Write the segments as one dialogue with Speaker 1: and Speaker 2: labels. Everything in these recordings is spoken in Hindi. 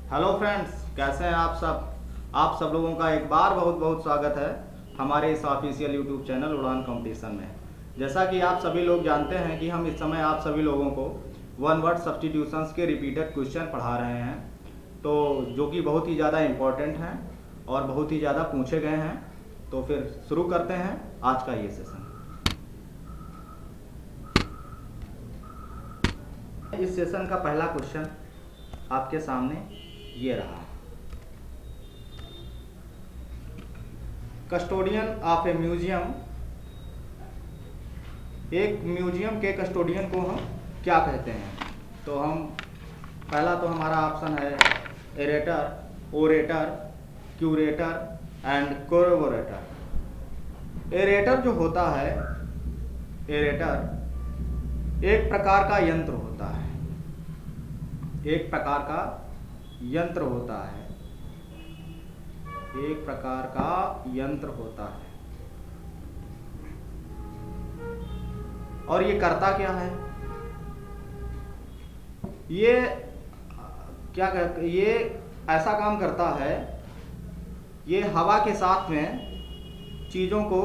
Speaker 1: हेलो फ्रेंड्स, कैसे हैं आप सब लोगों का एक बार बहुत बहुत स्वागत है हमारे इस ऑफिशियल यूट्यूब चैनल उड़ान कंपटीशन में। जैसा कि आप सभी लोग जानते हैं कि हम इस समय आप सभी लोगों को वन वर्ड सब्स्टिट्यूशंस के रिपीटेड क्वेश्चन पढ़ा रहे हैं, तो जो कि बहुत ही ज़्यादा इम्पोर्टेंट हैं और बहुत ही ज़्यादा पूछे गए हैं। तो फिर शुरू करते हैं आज का ये सेशन। इस सेशन का पहला क्वेश्चन आपके सामने ये रहा। कस्टोडियन ऑफ ए म्यूजियम, एक म्यूजियम के कस्टोडियन को हम क्या कहते हैं? तो हम पहला तो हमारा ऑप्शन है aerator, orator, curator and corroborator. Aerator जो होता है, एरेटर एक प्रकार का यंत्र होता है, एक प्रकार का यंत्र होता है, एक प्रकार का यंत्र होता है। और ये करता क्या है? ये क्या कहते, ये ऐसा काम करता है, ये हवा के साथ में चीज़ों को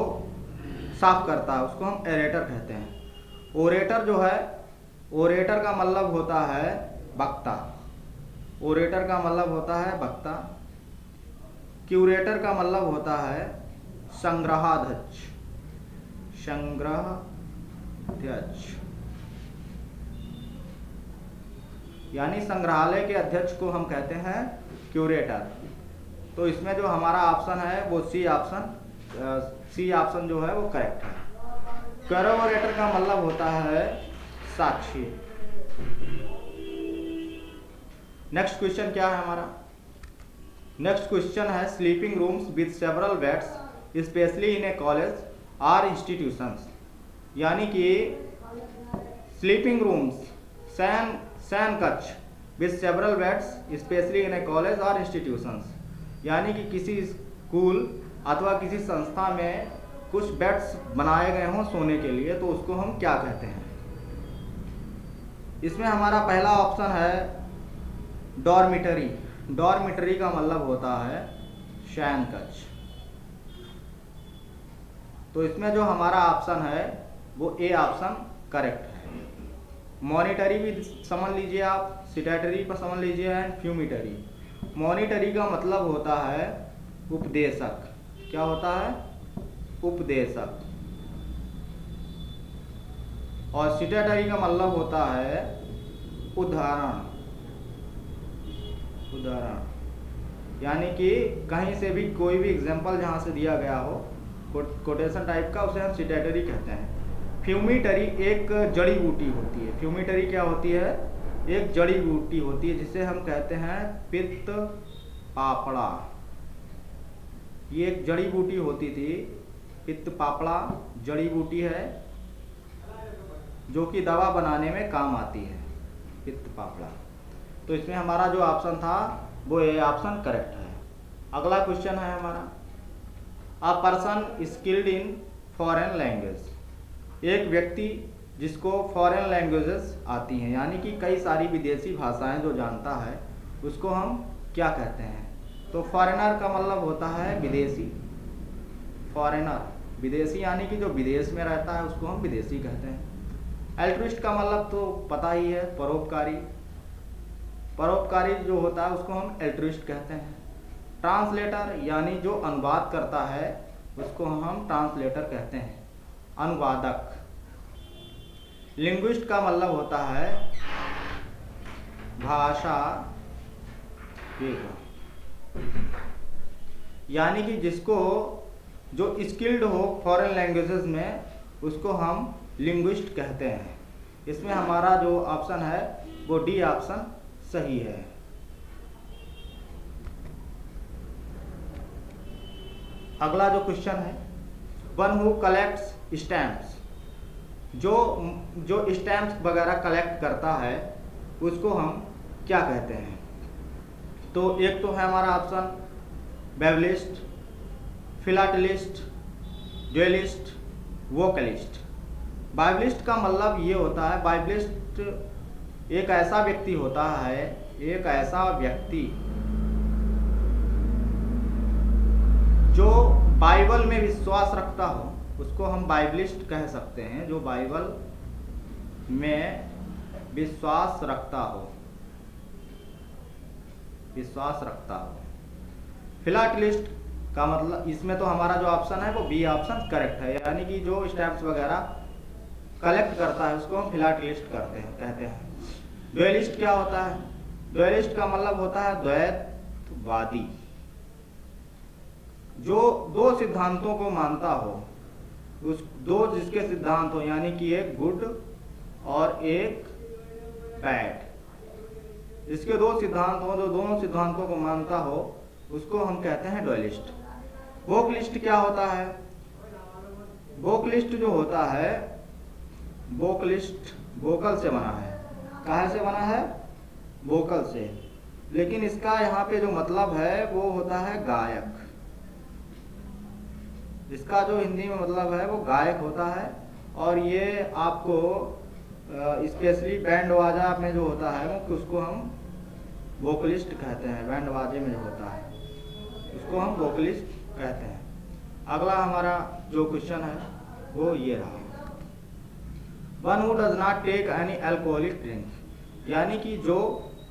Speaker 1: साफ करता है, उसको हम एरेटर कहते हैं। ओरेटर जो है, ओरेटर का मतलब होता है वक्ता, ओरेटर का मतलब होता है वक्ता। क्यूरेटर का मतलब होता है संग्रहाध्यक्ष, संग्रहाध्यक्ष यानी संग्रहालय के अध्यक्ष को हम कहते हैं क्यूरेटर। तो इसमें जो हमारा ऑप्शन है वो सी ऑप्शन जो है वो करेक्ट है। कोरेबोरेटर का मतलब होता है साक्षी। नेक्स्ट क्वेश्चन क्या है हमारा? नेक्स्ट क्वेश्चन है sleeping rooms with several beds specially in a college or institutions. यानी कि स्लीपिंग रूम्स, शयन कक्ष with several beds specially in a college or institutions, यानी कि किसी स्कूल अथवा किसी संस्था में कुछ बेड्स बनाए गए हों सोने के लिए, तो उसको हम क्या कहते हैं? इसमें हमारा पहला ऑप्शन है डॉर्मिटरी। डॉर्मिटरी का मतलब होता है शयन कक्ष। तो इसमें जो हमारा ऑप्शन है वो ए ऑप्शन करेक्ट है। मॉनिटरी भी समझ लीजिए आप, सिटेटरी पर समझ लीजिए एंड फ्यूमिटरी। मॉनिटरी का मतलब होता है उपदेशक। क्या होता है? उपदेशक। और सिटेटरी का मतलब होता है उदाहरण, उदाहरण। यानी कि कहीं से भी कोई भी एग्जाम्पल जहाँ से दिया गया हो, कोटेशन टाइप का, उसे हम सिटेटरी कहते हैं। फ्यूमिटरी एक जड़ी बूटी होती है। फ्यूमिटरी क्या होती है? एक जड़ी बूटी होती है जिसे हम कहते हैं पित्त पापड़ा। ये एक जड़ी बूटी होती थी, पित्त पापड़ा जड़ी बूटी है जो कि दवा बनाने में काम आती है, पित्त पापड़ा। तो इसमें हमारा जो ऑप्शन था वो ए ऑप्शन करेक्ट है। अगला क्वेश्चन है हमारा a person skilled in foreign language. एक व्यक्ति जिसको फॉरेन लैंग्वेजेस आती हैं, यानी कि कई सारी विदेशी भाषाएं जो जानता है, उसको हम क्या कहते हैं? तो फॉरेनर का मतलब होता है विदेशी। फॉरेनर विदेशी, यानी कि जो विदेश में रहता है उसको हम विदेशी कहते हैं। एल्ट्रुइस्ट का मतलब तो पता ही है, परोपकारी। परोपकारी जो होता है उसको हम एल्ट्रुइस्ट कहते हैं। ट्रांसलेटर यानी जो अनुवाद करता है उसको हम ट्रांसलेटर कहते हैं, अनुवादक। लिंग्विस्ट का मतलब होता है भाषा यानी कि जिसको जो स्किल्ड हो फॉरेन लैंग्वेजेस में उसको हम लिंग्विस्ट कहते हैं। इसमें हमारा जो ऑप्शन है वो डी ऑप्शन सही है। अगला जो क्वेश्चन है वन हु कलेक्ट्स स्टैम्प्स। जो स्टैम्प्स वगैरह कलेक्ट करता है उसको हम क्या कहते हैं? तो एक तो है हमारा ऑप्शन बेबलिस्ट, फिलाटेलिस्ट, ड्यूलिस्ट, वोकलिस्ट। बाइबलिस्ट का मतलब ये होता है, बाइबलिस्ट एक ऐसा व्यक्ति होता है एक ऐसा व्यक्ति जो बाइबल में विश्वास रखता हो उसको हम बाइबलिस्ट कह सकते हैं। जो बाइबल में विश्वास रखता हो, विश्वास रखता हो। फिलाटलिस्ट का मतलब, इसमें तो हमारा जो ऑप्शन है वो बी ऑप्शन करेक्ट है, यानी कि जो स्टैम्प्स वगैरह कलेक्ट करता है उसको हम फिलाटलिस्ट कहते हैं। ड्यूअलिस्ट क्या होता है? ड्यूअलिस्ट का मतलब होता है द्वैतवादी, जो दो सिद्धांतों को मानता हो, उस दो जिसके सिद्धांत हो, यानी कि एक गुड और एक बैड, इसके दो सिद्धांत हो, जो दोनों सिद्धांतों को मानता हो उसको हम कहते हैं ड्यूअलिस्ट। वोकलिस्ट क्या होता है? वोकलिस्ट जो होता है, वोकलिस्ट वोकल से बना है। कहाँ से बना है? वोकल से, लेकिन इसका यहाँ पे जो मतलब है वो होता है गायक। इसका जो हिंदी में मतलब है वो गायक होता है, और ये आपको स्पेशली बैंड बाजा में जो होता है वो उसको हम वोकलिस्ट कहते हैं। बैंड बाजे में जो होता है उसको हम वोकलिस्ट कहते हैं। अगला हमारा जो क्वेश्चन है वो ये रहा, one who does not take any alcoholic drink, यानी कि जो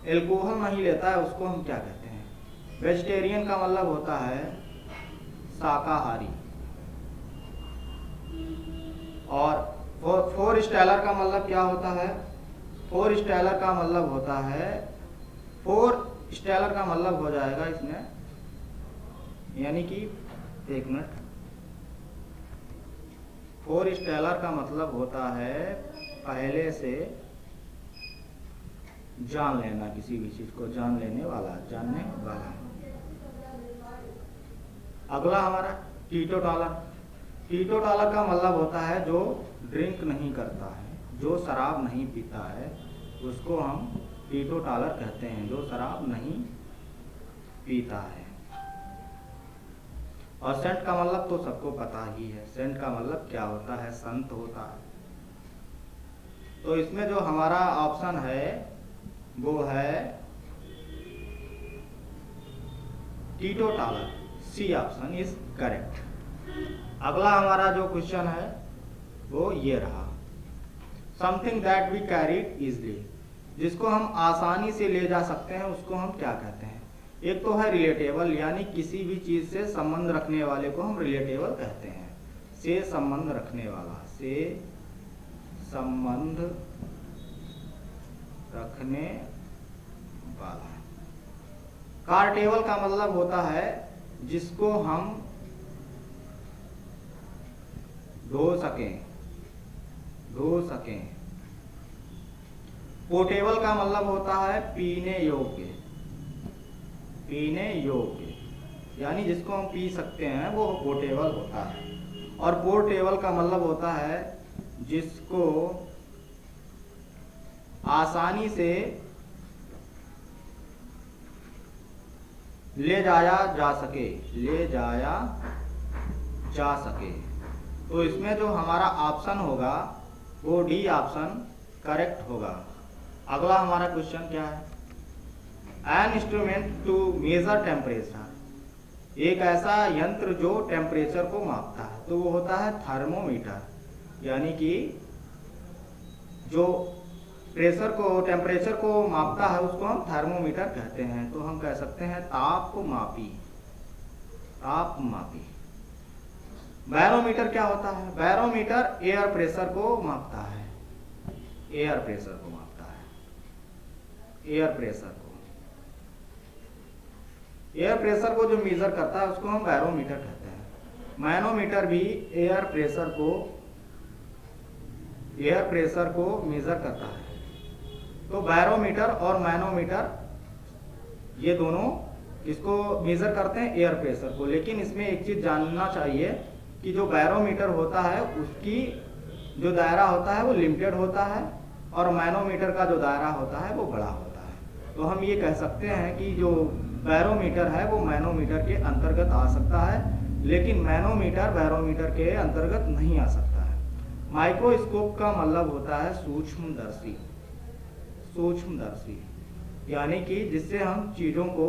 Speaker 1: एल्कोहल नहीं लेता है उसको हम क्या कहते हैं? वेजिटेरियन का मतलब होता है शाकाहारी, और फोर स्टाइलर का मतलब क्या होता है? फोर स्टाइलर का मतलब होता है, फोर स्टाइलर का मतलब हो जाएगा इसमें, यानी कि एक मिनट, फोर स्टाइलर का मतलब होता है पहले से जान लेना, किसी भी चीज को जान लेने वाला, जानने वाला। अगला हमारा टीटोटालर। टीटोटालर का मतलब होता है जो ड्रिंक नहीं करता है, जो शराब नहीं पीता है, उसको हम टीटोटालर कहते हैं, जो शराब नहीं पीता है। और सेंट का मतलब तो सबको पता ही है, सेंट का मतलब क्या होता है? संत होता है। तो इसमें जो हमारा ऑप्शन है वो है teetotaller, C option is correct. अगला हमारा जो क्वेश्चन है वो ये रहा, something that we carried easily, जिसको हम आसानी से ले जा सकते हैं उसको हम क्या कहते हैं? एक तो है रिलेटेबल, यानी किसी भी चीज से संबंध रखने वाले को हम रिलेटेबल कहते हैं। से संबंध रखने वाला, से संबंध रखने वाला। कार्टेबल का मतलब होता है जिसको हम धो सकें, धो सकें। पोर्टेबल का मतलब होता है पीने योग्य, पीने योग्य, यानी जिसको हम पी सकते हैं वो पोर्टेबल होता है। और पोर्टेबल का मतलब होता है जिसको आसानी से ले जाया जा सके, ले जाया जा सके। तो इसमें जो हमारा ऑप्शन होगा वो डी ऑप्शन करेक्ट होगा। अगला हमारा क्वेश्चन क्या है? An instrument to measure temperature, एक ऐसा यंत्र जो टेम्परेचर को मापता है, तो वो होता है थर्मोमीटर, यानी कि जो प्रेशर को, टेम्परेचर को मापता है उसको हम थर्मोमीटर कहते हैं। तो हम कह सकते हैं तापमापी, तापमापी। बैरोमीटर क्या होता है? बैरोमीटर एयर प्रेशर को मापता है, एयर प्रेशर को मापता है, एयर प्रेशर को, एयर प्रेशर को जो मेजर करता है उसको हम बैरोमीटर कहते हैं। मैनोमीटर भी एयर प्रेशर को, एयर प्रेशर को मेजर करता है। तो बैरोमीटर और मैनोमीटर ये दोनों इसको मेजर करते हैं, एयर प्रेशर को। लेकिन इसमें एक चीज जानना चाहिए कि जो बैरोमीटर होता है उसकी जो दायरा होता है वो लिमिटेड होता है, और मैनोमीटर का जो दायरा होता है वो बड़ा होता है। तो हम ये कह सकते हैं कि जो बैरोमीटर है वो मैनोमीटर के अंतर्गत आ सकता है, लेकिन मैनोमीटर बैरोमीटर के अंतर्गत नहीं आ सकता है। माइक्रोस्कोप का मतलब होता है सूक्ष्मदर्शी, सूक्ष्मदर्शी। यानी कि जिससे हम चीज़ों को,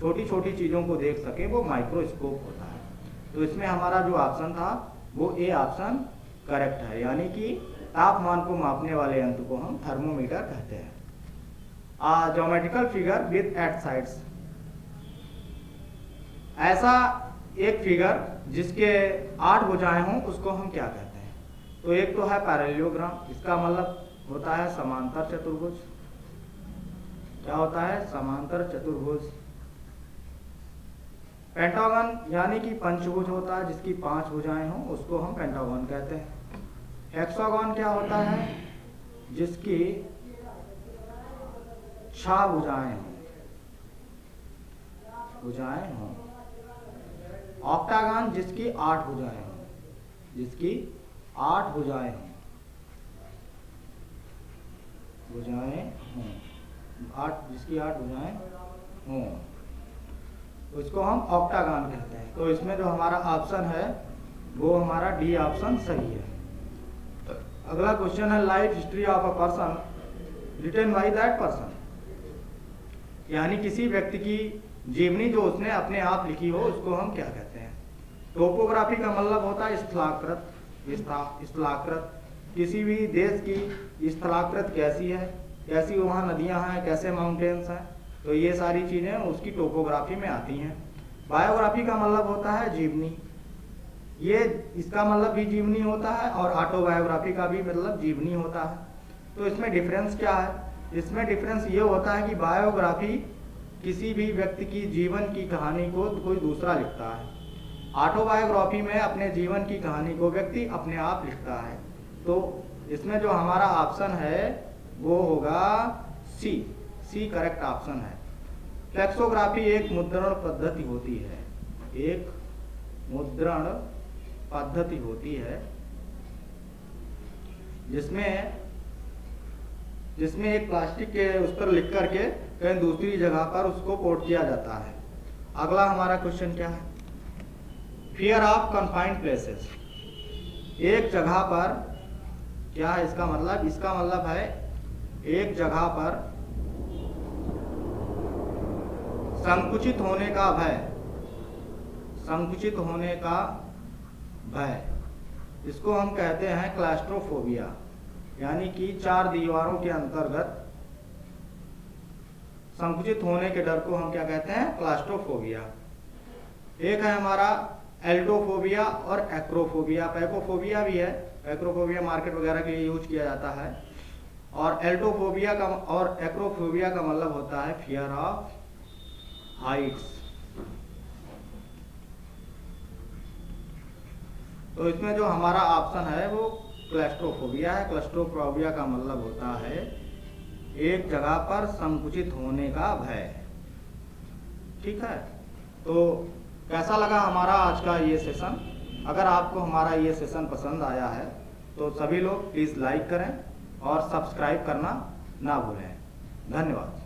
Speaker 1: छोटी छोटी चीज़ों को देख सके, वो माइक्रोस्कोप होता है। तो इसमें हमारा जो ऑप्शन था वो ए ऑप्शन करेक्ट है, यानी कि तापमान को मापने वाले यंत्र को हम थर्मोमीटर कहते हैं। ज्योमेट्रिकल फिगर विद 8 साइड्स, ऐसा एक फिगर जिसके 8 भुजाएं हों उसको हम क्या कहते हैं? तो एक तो है पैरेललोग्राम, इसका मतलब होता है समांतर चतुर्भुज। क्या होता है? समांतर चतुर्भुज। पेंटागन यानी कि पंचभुज होता है जिसकी 5 भुजाएं हों, उसको हम पेंटागन कहते हैं। हेक्सागन क्या होता है? जिसकी 6 भुजाएं हों। ऑक्टागन जिसकी 8 भुजाएं हों, जिसकी 8 भुजाएं हों, 8, जिसकी 8 भुजाएं हों, उसको हम ऑक्टागन कहते हैं। तो इसमें जो हमारा ऑप्शन है वो हमारा डी ऑप्शन सही है। अगला क्वेश्चन है life history of a person written by that person, यानी किसी व्यक्ति की जीवनी जो उसने अपने आप लिखी हो उसको हम क्या कहते हैं? टोपोग्राफी का मतलब होता है स्थलाकृत, किसी भी देश की स्थलाकृत कैसी है, कैसी वहाँ नदियाँ हैं, कैसे माउंटेन्स हैं, तो ये सारी चीज़ें उसकी टोपोग्राफी में आती हैं। बायोग्राफी का मतलब होता है जीवनी, ये इसका मतलब भी जीवनी होता है और ऑटोबायोग्राफी का भी मतलब जीवनी होता है। तो इसमें डिफरेंस क्या है? इसमें डिफरेंस ये होता है कि बायोग्राफी किसी भी व्यक्ति की जीवन की कहानी को कोई दूसरा लिखता है, ऑटोबायोग्राफी में अपने जीवन की कहानी को व्यक्ति अपने आप लिखता है। तो इसमें जो हमारा ऑप्शन है वो होगा सी करेक्ट ऑप्शन है। फ्लेक्सोग्राफी एक मुद्रण पद्धति होती है, एक मुद्रण पद्धति होती है जिसमें एक प्लास्टिक के उस पर लिख करके कहीं दूसरी जगह पर उसको कोट किया जाता है। अगला हमारा क्वेश्चन क्या है? फियर ऑफ कन्फाइंड प्लेसेस, एक जगह पर, क्या है इसका मतलब? इसका मतलब है एक जगह पर संकुचित होने का भय, संकुचित होने का भय, इसको हम कहते हैं क्लैस्ट्रोफोबिया, यानी कि 4 दीवारों के अंतर्गत संकुचित होने के डर को हम क्या कहते हैं? क्लैस्ट्रोफोबिया। एक है हमारा एल्टोफोबिया और एक्रोफोबिया, पैकोफोबिया भी है, एक्रोफोबिया मार्केट वगैरह के लिए यूज किया जाता है। और एल्टोफोबिया का और एक्रोफोबिया का मतलब होता है फियर ऑफ हाइट्स। तो इसमें जो हमारा ऑप्शन है वो क्लैस्ट्रोफोबिया है। क्लैस्ट्रोफोबिया का मतलब होता है एक जगह पर संकुचित होने का भय। ठीक है, तो कैसा लगा हमारा आज का ये सेशन? अगर आपको हमारा ये सेशन पसंद आया है तो सभी लोग प्लीज़ लाइक करें और सब्सक्राइब करना ना भूलें। धन्यवाद।